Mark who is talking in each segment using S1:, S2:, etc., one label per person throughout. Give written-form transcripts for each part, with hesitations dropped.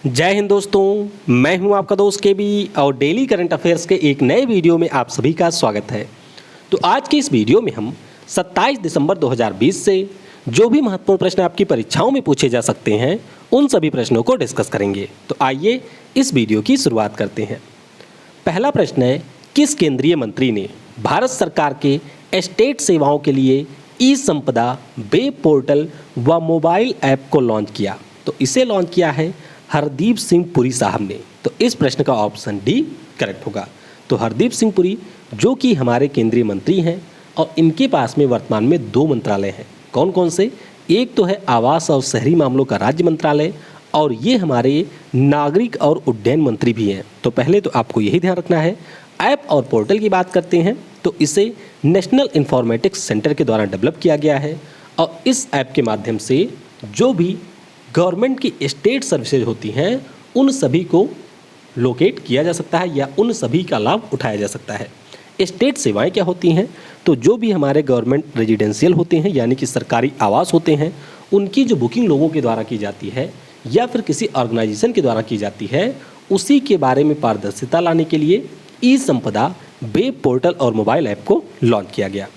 S1: जय हिंद दोस्तों, मैं हूं आपका दोस्त केबी और डेली करंट अफेयर्स के एक नए वीडियो में आप सभी का स्वागत है। तो आज की इस वीडियो में हम 27 दिसंबर 2020 से जो भी महत्वपूर्ण प्रश्न आपकी परीक्षाओं में पूछे जा सकते हैं उन सभी प्रश्नों को डिस्कस करेंगे। तो आइए इस वीडियो की शुरुआत करते हैं। पहला प्रश्न है, किस केंद्रीय मंत्री ने भारत सरकार के एस्टेट सेवाओं के लिए ई संपदा वेब पोर्टल व मोबाइल ऐप को लॉन्च किया? तो इसे लॉन्च किया है हरदीप सिंह पुरी साहब ने। तो इस प्रश्न का ऑप्शन डी करेक्ट होगा। तो हरदीप सिंह पुरी जो कि हमारे केंद्रीय मंत्री हैं और इनके पास में वर्तमान में 2 मंत्रालय हैं। कौन कौन से? एक तो है आवास और शहरी मामलों का राज्य मंत्रालय और ये हमारे नागरिक और उड्डयन मंत्री भी हैं। तो पहले तो आपको यही ध्यान रखना है। ऐप और पोर्टल की बात करते हैं तो इसे नेशनल इंफॉर्मेटिक्स सेंटर के द्वारा डेवलप किया गया है और इस ऐप के माध्यम से जो भी गवर्नमेंट की स्टेट सर्विसेज होती हैं उन सभी को लोकेट किया जा सकता है या उन सभी का लाभ उठाया जा सकता है। स्टेट सेवाएं क्या होती हैं? तो जो भी हमारे गवर्नमेंट रेजिडेंशियल होते हैं यानी कि सरकारी आवास होते हैं उनकी जो बुकिंग लोगों के द्वारा की जाती है या फिर किसी ऑर्गेनाइजेशन के द्वारा की जाती है उसी के बारे में पारदर्शिता लाने के लिए ई संपदा वेब पोर्टल और मोबाइल ऐप को लॉन्च किया गया।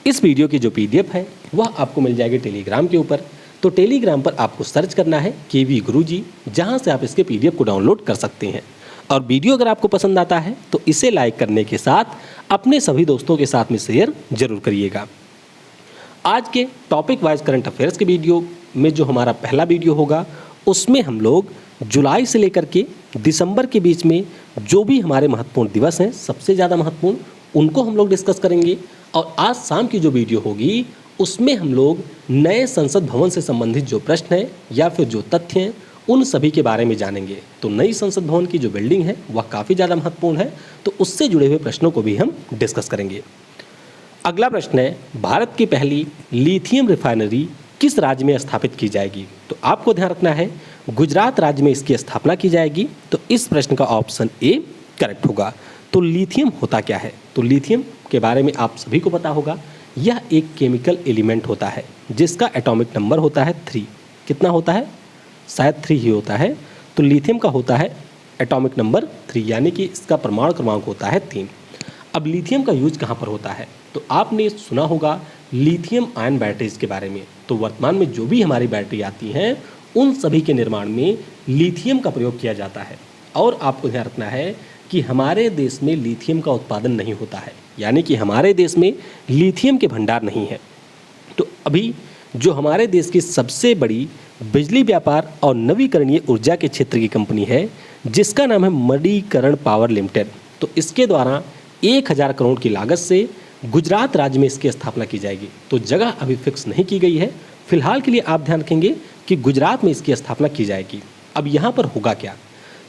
S1: इस वीडियो की जो PDF है वह आपको मिल जाएगी टेलीग्राम के ऊपर। तो टेलीग्राम पर आपको सर्च करना है केवी गुरुजी, जहां से आप इसके PDF को डाउनलोड कर सकते हैं। और वीडियो अगर आपको पसंद आता है तो इसे लाइक करने के साथ अपने सभी दोस्तों के साथ में शेयर जरूर करिएगा। आज के टॉपिक वाइज करंट अफेयर्स के वीडियो में जो हमारा पहला वीडियो होगा उसमें हम लोग जुलाई से लेकर के दिसंबर के बीच में जो भी हमारे महत्वपूर्ण दिवस हैं, सबसे ज़्यादा महत्वपूर्ण, उनको हम लोग डिस्कस करेंगे। और आज शाम की जो वीडियो होगी उसमें हम लोग नए संसद भवन से संबंधित जो प्रश्न हैं या फिर जो तथ्य हैं उन सभी के बारे में जानेंगे। तो नई संसद भवन की जो बिल्डिंग है वह काफ़ी ज़्यादा महत्वपूर्ण है, तो उससे जुड़े हुए प्रश्नों को भी हम डिस्कस करेंगे। अगला प्रश्न है, भारत की पहली लिथियम रिफाइनरी किस राज्य में स्थापित की जाएगी? तो आपको ध्यान रखना है गुजरात राज्य में इसकी स्थापना की जाएगी। तो इस प्रश्न का ऑप्शन ए करेक्ट होगा। तो लिथियम होता क्या है? तो लिथियम के बारे में आप सभी को पता होगा, यह एक केमिकल एलिमेंट होता है जिसका एटॉमिक नंबर होता है 3। कितना होता है? शायद 3 ही होता है। तो लिथियम का होता है एटॉमिक नंबर 3 यानी कि इसका परमाणु क्रमांक होता है 3। अब लिथियम का यूज कहाँ पर होता है? तो आपने सुना होगा लिथियम आयन बैटरीज के बारे में। तो वर्तमान में जो भी हमारी बैटरी आती हैं उन सभी के निर्माण में लिथियम का प्रयोग किया जाता है। और आपको ध्यान रखना है कि हमारे देश में लिथियम का उत्पादन नहीं होता है, यानी कि हमारे देश में लिथियम के भंडार नहीं है। तो अभी जो हमारे देश की सबसे बड़ी बिजली व्यापार और नवीकरणीय ऊर्जा के क्षेत्र की कंपनी है जिसका नाम है मणिकरण पावर लिमिटेड, तो इसके द्वारा 1000 करोड़ की लागत से गुजरात राज्य में इसकी स्थापना की जाएगी। तो जगह अभी फिक्स नहीं की गई है, फिलहाल के लिए आप ध्यान रखेंगे कि गुजरात में इसकी स्थापना की जाएगी। अब यहाँ पर होगा क्या?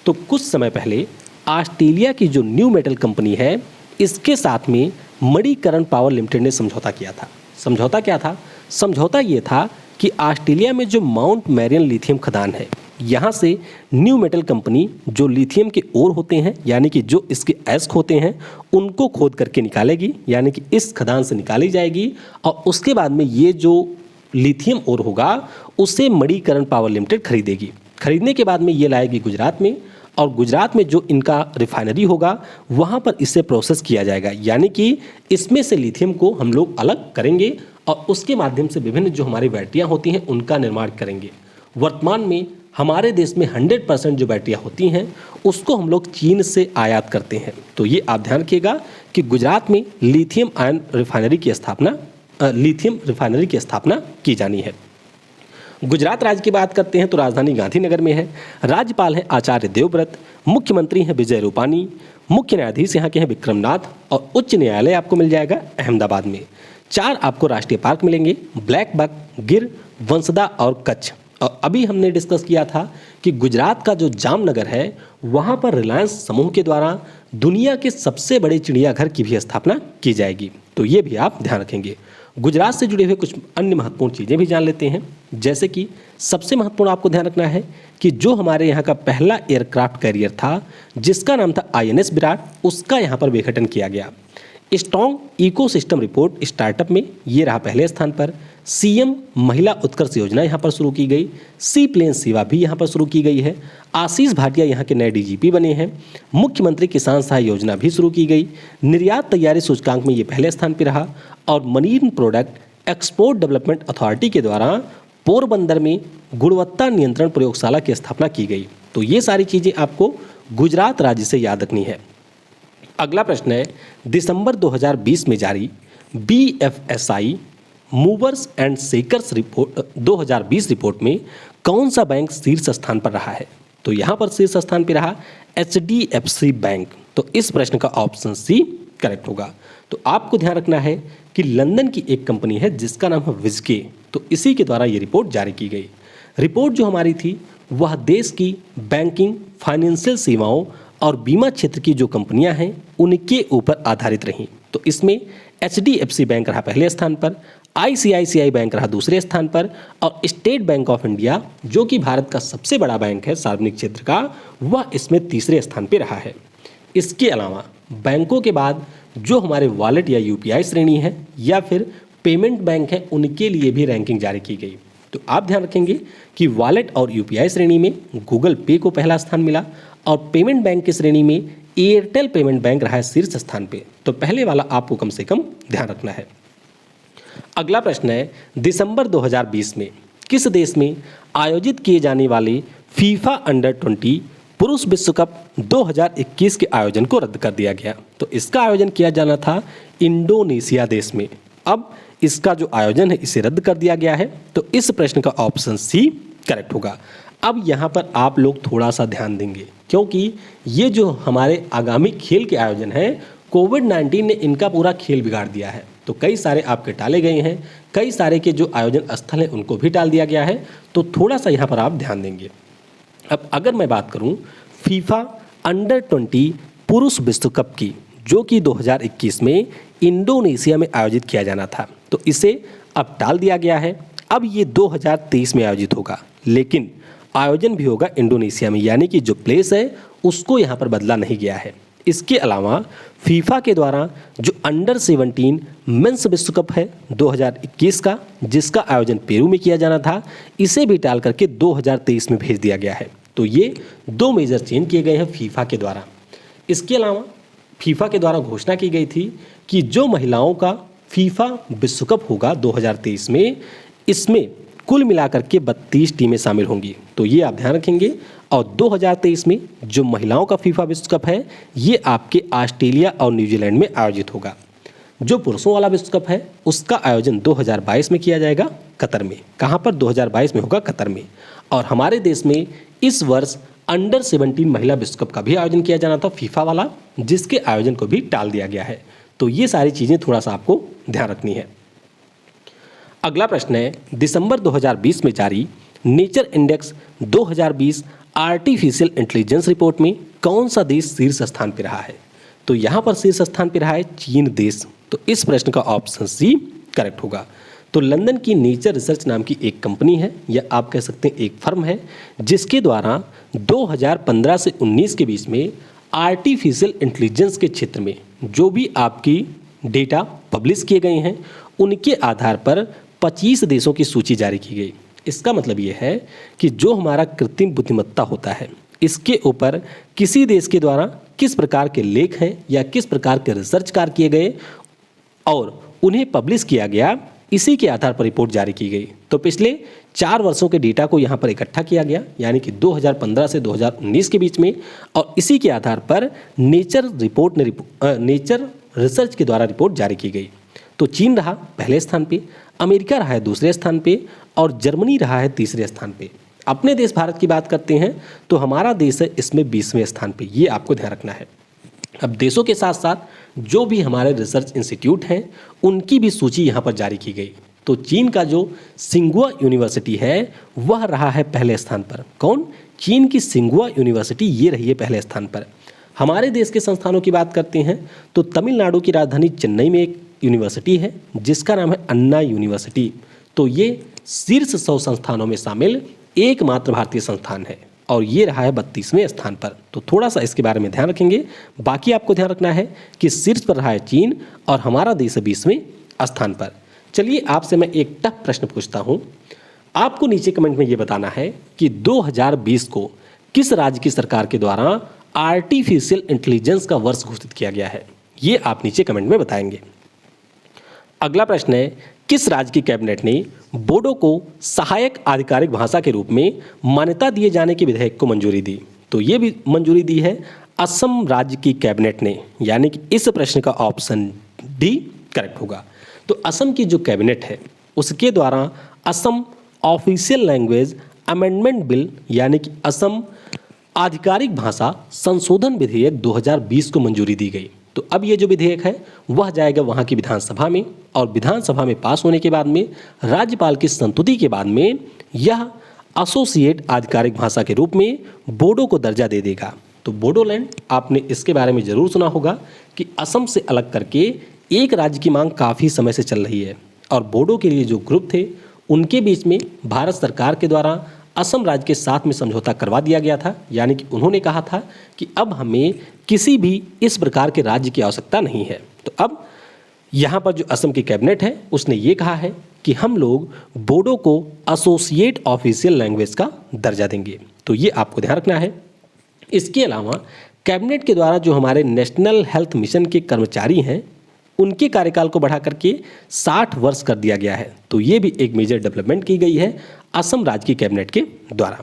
S1: तो कुछ समय पहले ऑस्ट्रेलिया की जो न्यू मेटल कंपनी है इसके साथ में मणिकरण पावर लिमिटेड ने समझौता किया था। समझौता क्या था? समझौता ये था कि ऑस्ट्रेलिया में जो माउंट मैरियन लिथियम खदान है यहाँ से न्यू मेटल कंपनी जो लिथियम के ओर होते हैं यानी कि जो इसके एस्क होते हैं उनको खोद करके निकालेगी, यानी कि इस खदान से निकाली जाएगी और उसके बाद में ये जो लिथियम ओर होगा उसे मणिकरण पावर लिमिटेड खरीदेगी। खरीदने के बाद में ये लाएगी गुजरात में और गुजरात में जो इनका रिफाइनरी होगा वहाँ पर इसे प्रोसेस किया जाएगा, यानी कि इसमें से लिथियम को हम लोग अलग करेंगे और उसके माध्यम से विभिन्न जो हमारी बैटरियाँ होती हैं उनका निर्माण करेंगे। वर्तमान में हमारे देश में 100% जो बैटरियाँ होती हैं उसको हम लोग चीन से आयात करते हैं। तो ये आप ध्यान रखिएगा कि गुजरात में लिथियम रिफाइनरी की स्थापना की जानी है। गुजरात राज्य की बात करते हैं तो राजधानी गांधीनगर में है। राज्यपाल हैं आचार्य देवव्रत, मुख्यमंत्री हैं विजय रूपानी, मुख्य न्यायाधीश यहाँ के हैं विक्रमनाथ और उच्च न्यायालय आपको मिल जाएगा अहमदाबाद में। 4 आपको राष्ट्रीय पार्क मिलेंगे, ब्लैक बक, गिर, वंसदा और कच्छ। और अभी हमने डिस्कस किया था कि गुजरात का जो जामनगर है वहाँ पर रिलायंस समूह के द्वारा दुनिया के सबसे बड़े चिड़ियाघर की भी स्थापना की जाएगी। तो ये भी आप ध्यान रखेंगे। गुजरात से जुड़े हुए कुछ अन्य महत्वपूर्ण चीज़ें भी जान लेते हैं, जैसे कि सबसे महत्वपूर्ण आपको ध्यान रखना है कि जो हमारे यहाँ का पहला एयरक्राफ्ट कैरियर था जिसका नाम था INS विराट, उसका यहाँ पर विघटन किया गया। स्ट्रॉन्ग इकोसिस्टम रिपोर्ट स्टार्टअप में ये रहा पहले स्थान पर। सीएम महिला उत्कर्ष योजना यहाँ पर शुरू की गई। सी प्लेन सेवा भी यहाँ पर शुरू की गई है। आशीष भाटिया यहाँ के नए डीजीपी बने हैं। मुख्यमंत्री किसान सहाय योजना भी शुरू की गई। निर्यात तैयारी सूचकांक में ये पहले स्थान पर रहा। और marine product export development authority के द्वारा पोरबंदर में गुणवत्ता नियंत्रण प्रयोगशाला की स्थापना की गई। तो ये सारी चीज़ें आपको गुजरात राज्य से याद रखनी है। अगला प्रश्न है, दिसंबर 2020 में जारी BFSI movers and shakers report 2020 report में कौन सा बैंक शीर्ष स्थान पर रहा है? तो यहाँ पर शीर्ष स्थान पर रहा HDFC बैंक। तो इस प्रश्न का ऑप्शन सी करेक्ट होगा। तो आपको ध्यान रखना है कि लंदन की एक कंपनी है जिसका नाम है विजके, तो इसी के द्वारा ये रिपोर्ट जारी की गई। रिपोर्ट जो हमारी थी वह देश की बैंकिंग, फाइनेंशियल सेवाओं और बीमा क्षेत्र की जो कंपनियां हैं उनके ऊपर आधारित रहीं। तो इसमें HDFC बैंक रहा पहले स्थान पर, ICICI बैंक रहा दूसरे स्थान पर और स्टेट बैंक ऑफ इंडिया जो कि भारत का सबसे बड़ा बैंक है सार्वजनिक क्षेत्र का, वह इसमें तीसरे स्थान पर रहा है। इसके अलावा बैंकों के बाद जो हमारे वॉलेट या UPI श्रेणी है या फिर पेमेंट बैंक है उनके लिए भी रैंकिंग जारी की गई। तो आप ध्यान रखेंगे कि वॉलेट और UPI श्रेणी में गूगल पे को पहला स्थान मिला और पेमेंट बैंक की श्रेणी में एयरटेल पेमेंट बैंक रहा है शीर्ष स्थान पे। तो पहले वाला आपको कम से कम ध्यान रखना है। अगला प्रश्न है, दिसंबर 2020 में किस देश में आयोजित किए जाने वाले फीफा अंडर 20 पुरुष विश्व कप 2021 के आयोजन को रद्द कर दिया गया? तो इसका आयोजन किया जाना था इंडोनेशिया देश में। अब इसका जो आयोजन है इसे रद्द कर दिया गया है। तो इस प्रश्न का ऑप्शन सी करेक्ट होगा। अब यहाँ पर आप लोग थोड़ा सा ध्यान देंगे क्योंकि ये जो हमारे आगामी खेल के आयोजन है कोविड-19 ने इनका पूरा खेल बिगाड़ दिया है। तो कई सारे आपके टाले गए हैं, कई सारे के जो आयोजन स्थल हैं उनको भी टाल दिया गया है। तो थोड़ा सा यहाँ पर आप ध्यान देंगे। अब अगर मैं बात करूँ फीफा अंडर 20 पुरुष विश्व कप की जो कि 2021 में इंडोनेशिया में आयोजित किया जाना था, तो इसे अब टाल दिया गया है। अब ये 2023 में आयोजित होगा, लेकिन आयोजन भी होगा इंडोनेशिया में, यानी कि जो प्लेस है उसको यहाँ पर बदला नहीं गया है। इसके अलावा फीफा के द्वारा जो अंडर 17 मेंस विश्व कप है 2021 का, जिसका आयोजन पेरू में किया जाना था, इसे भी टाल करके 2023 में भेज दिया गया है। तो ये दो मेजर चेंज किए गए हैं फीफा के द्वारा। इसके अलावा फीफा के द्वारा घोषणा की गई थी कि जो महिलाओं का फीफा विश्व कप होगा 2023 में, इसमें कुल मिलाकर के 32 टीमें शामिल होंगी। तो ये आप ध्यान रखेंगे। और 2023 में जो महिलाओं का फीफा विश्व कप है ये आपके ऑस्ट्रेलिया और न्यूजीलैंड में आयोजित होगा। जो पुरुषों वाला विश्व कप है उसका आयोजन 2022 में किया जाएगा कतर में। कहाँ पर? 2022 में होगा कतर में। और हमारे देश में इस वर्ष अंडर 17 महिला विश्व कप का भी आयोजन किया जाना था फीफा वाला, जिसके आयोजन को भी टाल दिया गया है। तो ये सारी चीज़ें थोड़ा सा आपको ध्यान रखनी है। अगला प्रश्न है, दिसंबर 2020 में जारी nature index 2020 artificial intelligence report में कौन सा देश शीर्ष स्थान पर रहा है? तो यहाँ पर शीर्ष स्थान पर रहा है चीन देश। तो इस प्रश्न का ऑप्शन सी करेक्ट होगा। तो लंदन की नेचर रिसर्च नाम की एक कंपनी है या आप कह सकते हैं एक फर्म है, जिसके द्वारा 2015 से 19 के बीच में आर्टिफिशियल इंटेलिजेंस के क्षेत्र में जो भी आपकी डेटा पब्लिश किए गए हैं उनके आधार पर 25 देशों की सूची जारी की गई। इसका मतलब ये है कि जो हमारा कृत्रिम बुद्धिमत्ता होता है इसके ऊपर किसी देश के द्वारा किस प्रकार के लेख हैं या किस प्रकार के रिसर्च कार्य किए गए और उन्हें पब्लिश किया गया, इसी के आधार पर रिपोर्ट जारी की गई। तो पिछले 4 वर्षों के डेटा को यहाँ पर इकट्ठा किया गया, यानी कि 2015 से 2019 के बीच में, और इसी के आधार पर नेचर रिसर्च के द्वारा रिपोर्ट जारी की गई। तो चीन रहा पहले स्थान पे, अमेरिका रहा है दूसरे स्थान पे और जर्मनी रहा है तीसरे स्थान पे। अपने देश भारत की बात करते हैं तो हमारा देश है इसमें 20वें स्थान पे, ये आपको ध्यान रखना है। अब देशों के साथ साथ जो भी हमारे रिसर्च इंस्टीट्यूट हैं उनकी भी सूची यहाँ पर जारी की गई। तो चीन का जो सिंगुआ यूनिवर्सिटी है वह रहा है पहले स्थान पर। कौन? चीन की सिंगुआ यूनिवर्सिटी, ये रही है पहले स्थान पर। हमारे देश के संस्थानों की बात करते हैं तो तमिलनाडु की राजधानी चेन्नई में एक यूनिवर्सिटी है जिसका नाम है अन्ना यूनिवर्सिटी। तो ये शीर्ष 100 संस्थानों में शामिल एकमात्र भारतीय संस्थान है। और ये रहा है 32वें स्थान पर। तो थोड़ा सा इसके बारे में ध्यान रखेंगे। बाकी आपको ध्यान रखना है कि शीर्ष पर रहा है चीन और हमारा देश है 20वें स्थान पर। चलिए आपसे मैं एक टफ प्रश्न पूछता हूँ। आपको नीचे कमेंट में ये बताना है कि 2020 को किस राज्य की सरकार के द्वारा आर्टिफिशियल इंटेलिजेंस का वर्ष घोषित किया गया है। ये आप नीचे कमेंट में बताएंगे। अगला प्रश्न है, किस राज्य की कैबिनेट ने बोडो को सहायक आधिकारिक भाषा के रूप में मान्यता दिए जाने के विधेयक को मंजूरी दी। तो ये भी मंजूरी दी है असम राज्य की कैबिनेट ने, यानी कि इस प्रश्न का ऑप्शन डी करेक्ट होगा। तो असम की जो कैबिनेट है उसके द्वारा Assam official language amendment bill यानी कि असम आधिकारिक भाषा संशोधन विधेयक 2020 को मंजूरी दी गई। तो अब ये जो विधेयक है वह जाएगा वहाँ की विधानसभा में और विधानसभा में पास होने के बाद में राज्यपाल की संस्तुति के बाद में यह एसोसिएट आधिकारिक भाषा के रूप में बोडो को दर्जा दे देगा। तो बोडोलैंड, आपने इसके बारे में ज़रूर सुना होगा कि असम से अलग करके एक राज्य की मांग काफ़ी समय से चल रही है और बोडो के लिए जो ग्रुप थे उनके बीच में भारत सरकार के द्वारा असम राज्य के साथ में समझौता करवा दिया गया था। यानी कि उन्होंने कहा था कि अब हमें किसी भी इस प्रकार के राज्य की आवश्यकता नहीं है। तो अब यहाँ पर जो असम की कैबिनेट है उसने ये कहा है कि हम लोग बोडो को एसोसिएट ऑफिशियल लैंग्वेज का दर्जा देंगे। तो ये आपको ध्यान रखना है। इसके अलावा कैबिनेट के द्वारा जो हमारे नेशनल हेल्थ मिशन के कर्मचारी हैं उनके कार्यकाल को बढ़ा करके 60 वर्ष कर दिया गया है। तो ये भी एक मेजर डेवलपमेंट की गई है असम राज्य की कैबिनेट के द्वारा।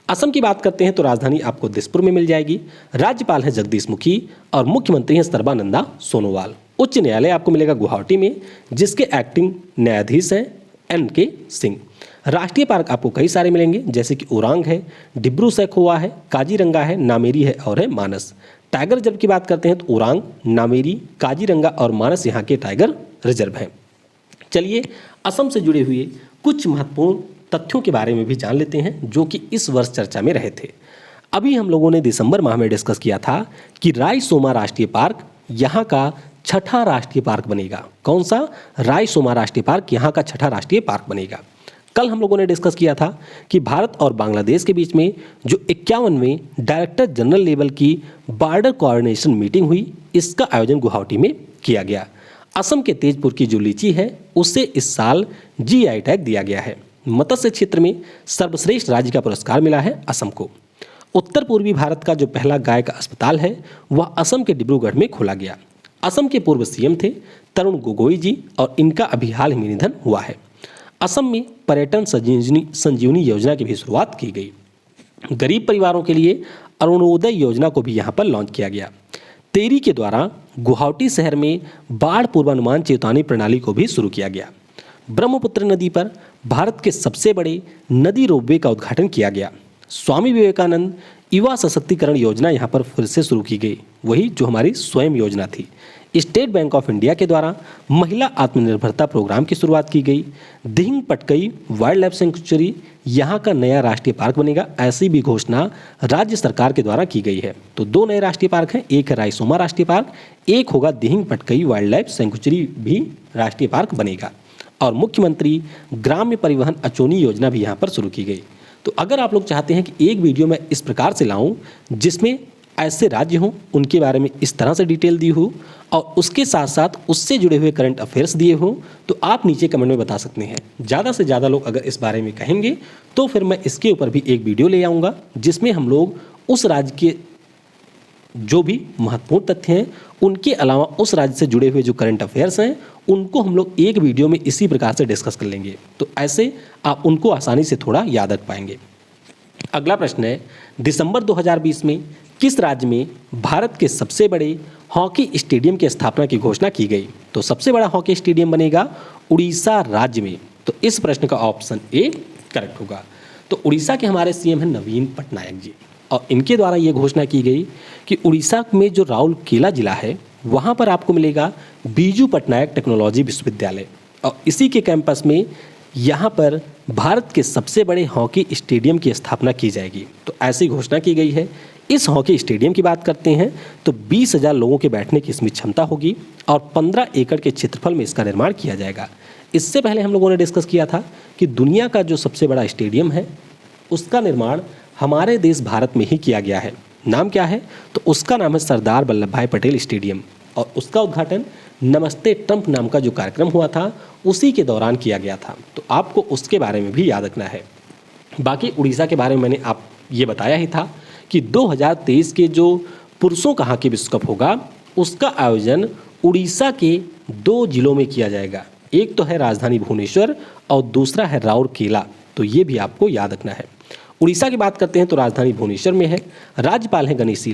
S1: असम की बात करते हैं तो राजधानी आपको दिसपुर में मिल जाएगी। राज्यपाल है जगदीश मुखी और मुख्यमंत्री हैं सर्बानंदा सोनोवाल। उच्च न्यायालय आपको मिलेगा गुवाहाटी में जिसके एक्टिंग न्यायाधीश हैं NK सिंह। राष्ट्रीय पार्क आपको कई सारे मिलेंगे जैसे कि ओरांग है, डिब्रू सैखोवा है, काजीरंगा है, नामेरी है और है मानस। टाइगर रिजर्व की बात करते हैं तो ओरांग, नामेरी, काजीरंगा और मानस यहाँ के टाइगर रिजर्व हैं। चलिए असम से जुड़े हुए कुछ महत्वपूर्ण तथ्यों के बारे में भी जान लेते हैं जो कि इस वर्ष चर्चा में रहे थे। अभी हम लोगों ने दिसंबर माह में डिस्कस किया था कि रायसोमा राष्ट्रीय पार्क यहाँ का छठा राष्ट्रीय पार्क बनेगा। कौन सा? रायसोमा राष्ट्रीय पार्क यहाँ का छठा राष्ट्रीय पार्क बनेगा। कल हम लोगों ने डिस्कस किया था कि भारत और बांग्लादेश के बीच में जो 51वें डायरेक्टर जनरल लेवल की बॉर्डर कोऑर्डिनेशन मीटिंग हुई, इसका आयोजन गुवाहाटी में किया गया। असम के तेजपुर की जो लीची है उसे इस साल GI टैग दिया गया है। मत्स्य क्षेत्र में सर्वश्रेष्ठ राज्य का पुरस्कार मिला है असम को। उत्तर पूर्वी भारत का जो पहला गाय का अस्पताल है वह असम के डिब्रूगढ़ में खोला गया। असम के पूर्व CM थे तरुण गोगोई जी और इनका अभी हाल ही में निधन हुआ है। असम में पर्यटन संजीवनी योजना की भी शुरुआत की गई। गरीब परिवारों के लिए अरुणोदय योजना को भी यहाँ पर लॉन्च किया गया। टेरी के द्वारा गुवाहाटी शहर में बाढ़ पूर्वानुमान चेतावनी प्रणाली को भी शुरू किया गया। ब्रह्मपुत्र नदी पर भारत के सबसे बड़े नदी रोपवे का उद्घाटन किया गया। स्वामी विवेकानंद युवा सशक्तिकरण योजना यहाँ पर फिर से शुरू की गई, वही जो हमारी स्वयं योजना थी। स्टेट बैंक ऑफ इंडिया के द्वारा महिला आत्मनिर्भरता प्रोग्राम की शुरुआत की गई। Dihing Patkai wild life sanctuary यहाँ का नया राष्ट्रीय पार्क बनेगा, ऐसी भी घोषणा राज्य सरकार के द्वारा की गई है। तो 2 नए राष्ट्रीय पार्क हैं, एक है रायसोमा राष्ट्रीय पार्क, एक होगा Dihing Patkai wild life sanctuary भी राष्ट्रीय पार्क बनेगा। और मुख्यमंत्री ग्राम्य परिवहन अचोनी योजना भी यहाँ पर शुरू की गई। तो अगर आप लोग चाहते हैं कि एक वीडियो मैं इस प्रकार से लाऊं जिसमें ऐसे राज्य हों उनके बारे में इस तरह से डिटेल दी हो और उसके साथ साथ उससे जुड़े हुए करंट अफेयर्स दिए हों, तो आप नीचे कमेंट में बता सकते हैं। ज़्यादा से ज़्यादा लोग अगर इस बारे में कहेंगे तो फिर मैं इसके ऊपर भी एक वीडियो ले आऊँगा जिसमें हम लोग उस राज्य के जो भी महत्वपूर्ण तथ्य हैं उनके अलावा उस राज्य से जुड़े हुए जो करंट अफेयर्स हैं उनको हम लोग एक वीडियो में इसी प्रकार से डिस्कस कर लेंगे। तो ऐसे आप उनको आसानी से थोड़ा याद रख पाएंगे। अगला प्रश्न है, दिसंबर 2020 में किस राज्य में भारत के सबसे बड़े हॉकी स्टेडियम की स्थापना की घोषणा की गई? तो सबसे बड़ा हॉकी स्टेडियम बनेगा उड़ीसा राज्य में। तो इस प्रश्न का ऑप्शन ए करेक्ट होगा। तो उड़ीसा के हमारे CM हैं नवीन पटनायक जी और इनके द्वारा ये घोषणा की गई कि उड़ीसा में जो राउरकेला जिला है वहाँ पर आपको मिलेगा बीजू पटनायक टेक्नोलॉजी विश्वविद्यालय और इसी के कैंपस में यहाँ पर भारत के सबसे बड़े हॉकी स्टेडियम की स्थापना की जाएगी। तो ऐसी घोषणा की गई है। इस हॉकी स्टेडियम की बात करते हैं तो 20,000 लोगों के बैठने की इसमें क्षमता होगी और 15 एकड़ के क्षेत्रफल में इसका निर्माण किया जाएगा। इससे पहले हम लोगों ने डिस्कस किया था कि दुनिया का जो सबसे बड़ा स्टेडियम है उसका निर्माण हमारे देश भारत में ही किया गया है। नाम क्या है? तो उसका नाम है सरदार वल्लभ भाई पटेल स्टेडियम, और उसका उद्घाटन नमस्ते ट्रंप नाम का जो कार्यक्रम हुआ था उसी के दौरान किया गया था। तो आपको उसके बारे में भी याद रखना है। बाकी उड़ीसा के बारे में मैंने आप ये बताया ही था कि 2023 के जो पुरुषों का हॉकी विश्व कप होगा उसका आयोजन उड़ीसा के 2 जिलों में किया जाएगा। एक तो है राजधानी भुवनेश्वर और दूसरा है राउरकेला। तो ये भी आपको याद रखना है। उड़ीसा की बात करते हैं तो राजधानी भुवनेश्वर में है। राज्यपाल हैं गणेशी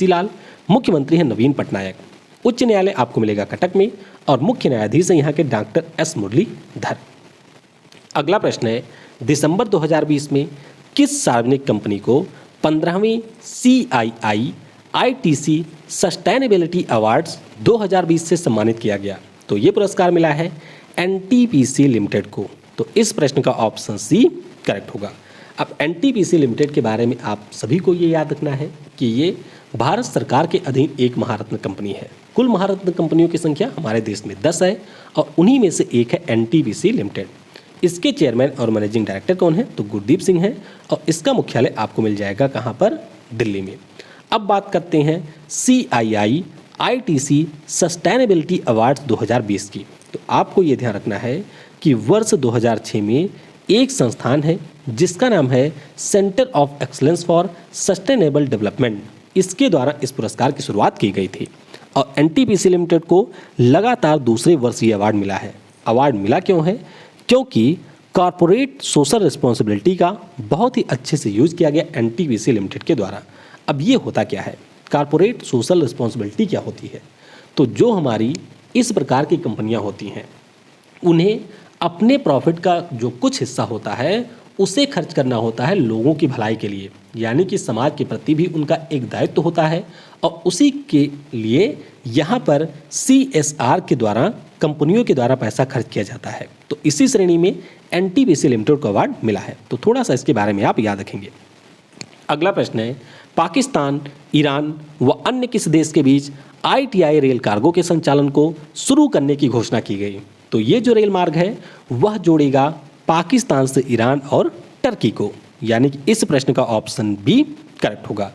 S1: लाल, मुख्यमंत्री हैं नवीन पटनायक। उच्च न्यायालय आपको मिलेगा कटक में और मुख्य न्यायाधीश हैं यहाँ के डॉक्टर एस मुरलीधर। अगला प्रश्न है, दिसंबर 2020 में किस सार्वजनिक कंपनी को 15वें CII ITC सस्टेनेबिलिटी अवार्ड्स 2020 से सम्मानित किया गया? तो ये पुरस्कार मिला है NTPC लिमिटेड को। तो इस प्रश्न का ऑप्शन सी करेक्ट होगा। अब NTPC लिमिटेड के बारे में आप सभी को ये याद रखना है कि ये भारत सरकार के अधीन एक महारत्न कंपनी है। कुल महारत्न कंपनियों की संख्या हमारे देश में 10 है और उन्हीं में से एक है NTPC लिमिटेड। इसके चेयरमैन और मैनेजिंग डायरेक्टर कौन है? तो गुरदीप सिंह है और इसका मुख्यालय आपको मिल जाएगा कहाँ पर? दिल्ली में। अब बात करते हैं CII ITC सस्टेनेबिलिटी अवार्ड्स 2020 की। तो आपको ये ध्यान रखना है कि वर्ष 2006 में एक संस्थान है जिसका नाम है centre of excellence for sustainable development. इसके द्वारा इस पुरस्कार की शुरुआत की गई थी और NTPC लिमिटेड को लगातार दूसरे वर्ष ये अवार्ड मिला है। अवार्ड मिला क्यों है? क्योंकि कॉरपोरेट सोशल रिस्पॉन्सिबिलिटी का बहुत ही अच्छे से यूज किया गया NTPC लिमिटेड के द्वारा। अब ये होता क्या है? कॉरपोरेट सोशल रिस्पॉन्सिबिलिटी क्या होती है? तो जो हमारी इस प्रकार की कंपनियां होती हैं उन्हें अपने प्रॉफिट का जो कुछ हिस्सा होता है उसे खर्च करना होता है लोगों की भलाई के लिए, यानी कि समाज के प्रति भी उनका एक दायित्व होता है और उसी के लिए यहाँ पर CSR के द्वारा कंपनियों के द्वारा पैसा खर्च किया जाता है। तो इसी श्रेणी में NTPC लिमिटेड को अवार्ड मिला है। तो थोड़ा सा इसके बारे में आप याद रखेंगे। अगला प्रश्न है, पाकिस्तान, ईरान व अन्य किस देश के बीच ITI रेल कार्गो के संचालन को शुरू करने की घोषणा की गई? तो ये जो रेल मार्ग है वह जोड़ेगा पाकिस्तान से ईरान और टर्की को, यानी कि इस प्रश्न का ऑप्शन बी करेक्ट होगा।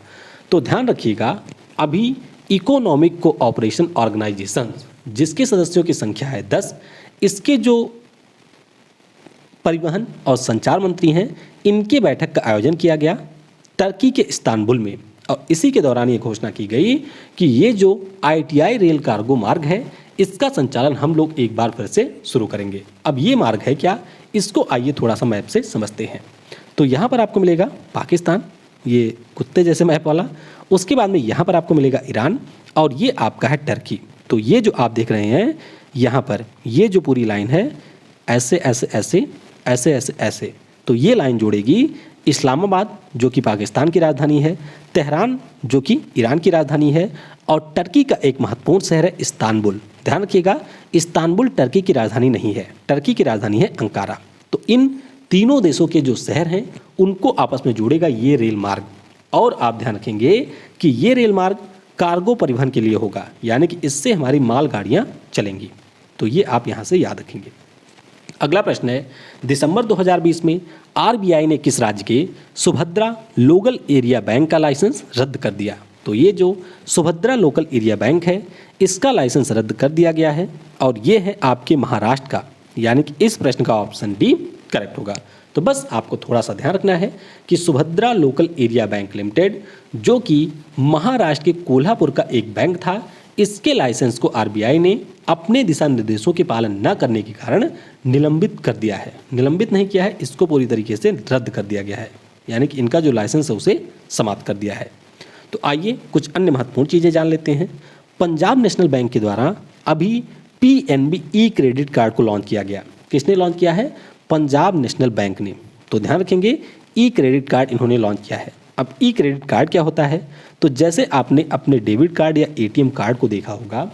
S1: तो ध्यान रखिएगा, अभी इकोनॉमिक कोऑपरेशन ऑर्गेनाइजेशन जिसके सदस्यों की संख्या है 10, इसके जो परिवहन और संचार मंत्री हैं इनके बैठक का आयोजन किया गया टर्की के इस्तांबुल में और इसी के दौरान ये घोषणा की गई कि ये जो ITI रेल कार्गो मार्ग है इसका संचालन हम लोग एक बार फिर से शुरू करेंगे। अब ये मार्ग है क्या, इसको आइए थोड़ा सा मैप से समझते हैं। तो यहाँ पर आपको मिलेगा पाकिस्तान, ये कुत्ते जैसे मैप वाला। उसके बाद में यहाँ पर आपको मिलेगा ईरान और ये आपका है टर्की। तो ये जो आप देख रहे हैं यहाँ पर ये जो पूरी लाइन है ऐसे ऐसे ऐसे ऐसे ऐसे ऐसे, तो ये लाइन जोड़ेगी इस्लामाबाद जो कि पाकिस्तान की राजधानी है, तेहरान जो कि ईरान की राजधानी है और टर्की का एक महत्वपूर्ण शहर है इस्तांबुल। ध्यान रखिएगा, इस्तांबुल टर्की की राजधानी नहीं है, टर्की की राजधानी है अंकारा। तो इन तीनों देशों के जो शहर हैं उनको आपस में जोड़ेगा ये रेल मार्ग। और आप ध्यान रखेंगे कि ये रेल मार्ग कार्गो परिवहन के लिए होगा, यानी कि इससे हमारी माल गाड़ियाँ चलेंगी। तो ये आप यहाँ से याद रखेंगे। अगला प्रश्न है, दिसंबर 2020 में RBI ने किस राज्य के सुभद्रा लोकल एरिया बैंक का लाइसेंस रद्द कर दिया? तो ये जो सुभद्रा लोकल एरिया बैंक है इसका लाइसेंस रद्द कर दिया गया है और ये है आपके महाराष्ट्र का, यानी कि इस प्रश्न का ऑप्शन डी करेक्ट होगा। तो बस आपको थोड़ा सा ध्यान रखना है कि Subhadra local area bank limited जो कि महाराष्ट्र के कोल्हापुर का एक बैंक था, इसके लाइसेंस को RBI ने अपने दिशा निर्देशों के पालन न करने के कारण निलंबित कर दिया है। निलंबित नहीं किया है, इसको पूरी तरीके से रद्द कर दिया गया है, यानी कि इनका जो लाइसेंस है उसे समाप्त कर दिया है। तो आइए कुछ अन्य महत्वपूर्ण चीज़ें जान लेते हैं। पंजाब नेशनल बैंक के द्वारा अभी PNB ई क्रेडिट कार्ड को लॉन्च किया गया। किसने लॉन्च किया है? पंजाब नेशनल बैंक ने। तो ध्यान रखेंगे, ई क्रेडिट कार्ड इन्होंने लॉन्च किया है। अब ई क्रेडिट कार्ड क्या होता है? तो जैसे आपने अपने डेबिट कार्ड या ATM कार्ड को देखा होगा,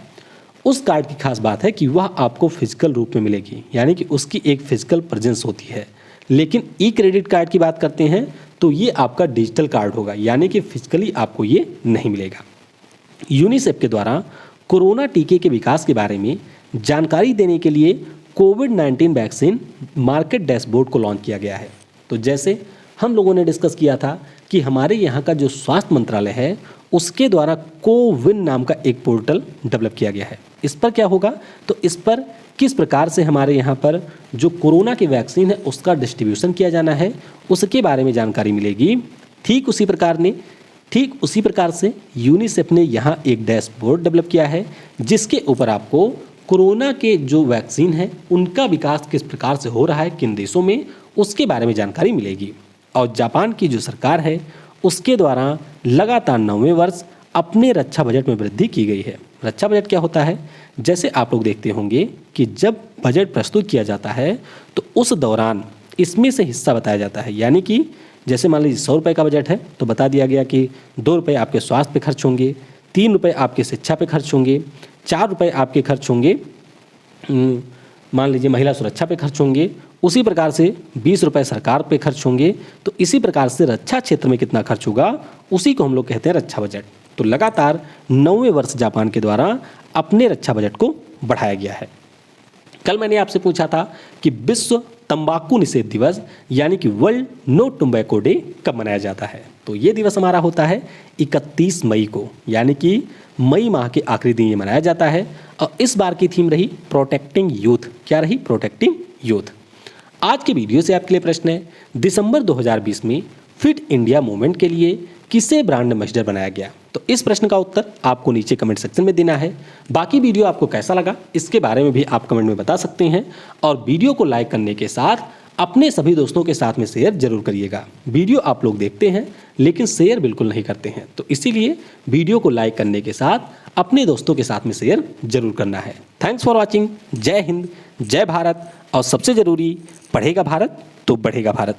S1: उस कार्ड की खास बात है कि वह आपको फिजिकल रूप में मिलेगी, यानी कि उसकी एक फिजिकल प्रेजेंस होती है। लेकिन ई क्रेडिट कार्ड की बात करते हैं तो ये आपका डिजिटल कार्ड होगा, यानी कि फिजिकली आपको ये नहीं मिलेगा। यूनिसेफ के द्वारा कोरोना टीके के विकास के बारे में जानकारी देने के लिए कोविड-19 वैक्सीन मार्केट डैशबोर्ड को लॉन्च किया गया है। तो जैसे हम लोगों ने डिस्कस किया था कि हमारे यहाँ का जो स्वास्थ्य मंत्रालय है उसके द्वारा कोविन नाम का एक पोर्टल डेवलप किया गया है। इस पर क्या होगा, तो इस पर किस प्रकार से हमारे यहाँ पर जो कोरोना की वैक्सीन है उसका डिस्ट्रीब्यूशन किया जाना है उसके बारे में जानकारी मिलेगी। ठीक उसी प्रकार से यूनिसेफ ने यहाँ एक डैशबोर्ड डेवलप किया है जिसके ऊपर आपको कोरोना के जो वैक्सीन है उनका विकास किस प्रकार से हो रहा है किन देशों में, उसके बारे में जानकारी मिलेगी। और जापान की जो सरकार है उसके द्वारा लगातार 9वें वर्ष अपने रक्षा बजट में वृद्धि की गई है। रक्षा बजट क्या होता है, जैसे आप लोग देखते होंगे कि जब बजट प्रस्तुत किया जाता है तो उस दौरान इसमें से हिस्सा बताया जाता है। यानी कि जैसे मान लीजिए 100 रुपये का बजट है तो बता दिया गया कि 2 रुपये आपके स्वास्थ्य पे खर्च होंगे, 3 रुपये आपके शिक्षा पे खर्च होंगे, 4 रुपये आपके खर्च होंगे मान लीजिए महिला सुरक्षा पे खर्च होंगे, उसी प्रकार से 20 रुपये सरकार पे खर्च होंगे। तो इसी प्रकार से रक्षा क्षेत्र में कितना खर्च होगा उसी को हम लोग कहते हैं रक्षा बजट। तो लगातार 9वें वर्ष जापान के द्वारा अपने रक्षा बजट को बढ़ाया गया है। कल मैंने आपसे पूछा था कि विश्व तंबाकू निषेध दिवस यानी कि वर्ल्ड नो टोबैको डे कब मनाया जाता है। तो ये दिवस हमारा होता है 31 मई को, यानी कि मई माह के आखिरी दिन ये मनाया जाता है। और इस बार की थीम रही प्रोटेक्टिंग यूथ। क्या रही? Protecting youth. आज के वीडियो से आपके लिए प्रश्न है, दिसंबर 2020 में फिट इंडिया मूवमेंट के लिए किसे ब्रांड एम्बेसडर बनाया गया? तो इस प्रश्न का उत्तर आपको नीचे कमेंट सेक्शन में देना है। बाकी वीडियो आपको कैसा लगा इसके बारे में भी आप कमेंट में बता सकते हैं और वीडियो को लाइक करने के साथ अपने सभी दोस्तों के साथ में शेयर जरूर करिएगा। वीडियो आप लोग देखते हैं लेकिन शेयर बिल्कुल नहीं करते हैं, तो इसीलिए वीडियो को लाइक करने के साथ अपने दोस्तों के साथ में शेयर जरूर करना है। Thanks for watching. जय हिंद, जय भारत और सबसे जरूरी, पढ़ेगा भारत तो बढ़ेगा भारत।